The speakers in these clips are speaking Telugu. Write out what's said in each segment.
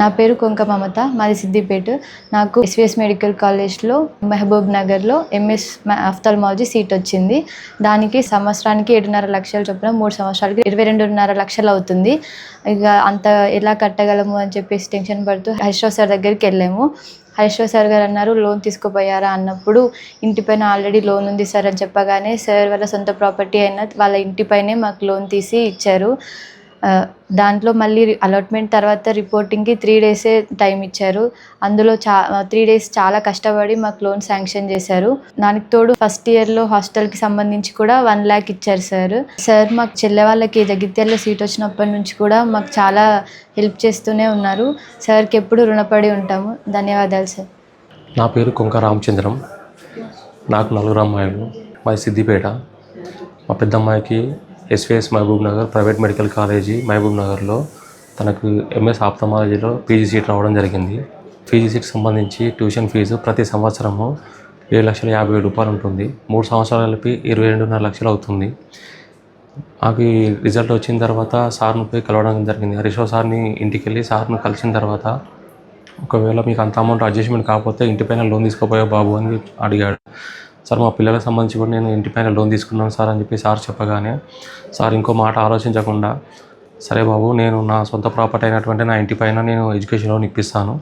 నా పేరు కొంక మమత, మాది సిద్దిపేట. నాకు ఎస్వీఎస్ మెడికల్ కాలేజ్లో మహబూబ్ నగర్లో ఎంఎస్ ఆఫ్థాల్మాలజీ సీట్ వచ్చింది. దానికి సంవత్సరానికి 7.5 లక్షలు చొప్పున 3 సంవత్సరాలకి 22.5 లక్షలు అవుతుంది. ఇక అంత ఎలా కట్టగలము అని చెప్పేసి టెన్షన్ పడుతూ హరీశ్రావు సార్ దగ్గరికి వెళ్ళాము. హరీశ్రావు సార్ గారు అన్నారు, లోన్ తీసుకుపోయారా అన్నప్పుడు ఇంటిపైన ఆల్రెడీ లోన్ ఉంది సార్ అని చెప్పగానే సార్ వాళ్ళ సొంత ప్రాపర్టీ అయిన వాళ్ళ ఇంటిపైనే మాకు లోన్ తీసి ఇచ్చారు. దాంట్లో మళ్ళీ అలాట్మెంట్ తర్వాత రిపోర్టింగ్కి 3 డేసే టైం ఇచ్చారు. అందులో 3 డేస్ చాలా కష్టపడి మాకు లోన్ శాంక్షన్ చేశారు. దానికి తోడు ఫస్ట్ ఇయర్లో హాస్టల్కి సంబంధించి కూడా 1 lakh ఇచ్చారు సార్. మాకు చెల్లె వాళ్ళకి జగిత్యాలలో సీట్ వచ్చినప్పటి నుంచి కూడా మాకు చాలా హెల్ప్ చేస్తూనే ఉన్నారు. సార్కి ఎప్పుడు రుణపడి ఉంటాము. ధన్యవాదాలు సార్. నా పేరు కొంక రామచంద్రం. నాకు 4 అమ్మాయిలు. మాది సిద్దిపేట. మా పెద్ద అమ్మాయికి SVS Mahabubnagar private medical college మహబూబ్ నగర్లో తనకు ఎంఎస్ ఆప్థమాలజీలో పీజీ సీట్ రావడం జరిగింది. పీజీ సీట్ సంబంధించి ట్యూషన్ ఫీజు ప్రతి సంవత్సరము 7,50,000 ఉంటుంది. 3 సంవత్సరాలు కలిపి 22.5 లక్షలు అవుతుంది. నాకు రిజల్ట్ వచ్చిన తర్వాత సార్ను పోయి కలవడం జరిగింది. హరీశ్రావు సార్ని ఇంటికి వెళ్ళి సార్ను కలిసిన తర్వాత, ఒకవేళ మీకు అంత అమౌంట్ అడ్జస్ట్మెంట్ కాకపోతే ఇంటిపైన లోన్ తీసుకోపోయా బాబు అని అడిగాడు. సార్ మా పిల్లలకు సంబంధించి కూడా నేను ఇంటిపైన లోన్ తీసుకున్నాను సార్ అని చెప్పి సార్ చెప్పగానే, సార్ ఇంకో మాట ఆలోచించకుండా, సరే బాబు, నేను నా సొంత ప్రాపర్టీ అయినటువంటి నా ఇంటిపైన నేను ఎడ్యుకేషన్ లోన్ ఇప్పిస్తాను,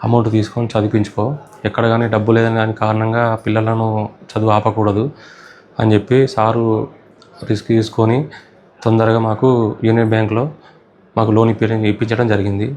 అమౌంట్ తీసుకొని చదివించుకో, ఎక్కడ కానీ డబ్బు లేదని దాని కారణంగా పిల్లలను చదువు ఆపకూడదు అని చెప్పి సారు రిస్క్ తీసుకొని తొందరగా మాకు యూనియన్ బ్యాంక్లో మాకు లోన్ ఇప్పించడం జరిగింది.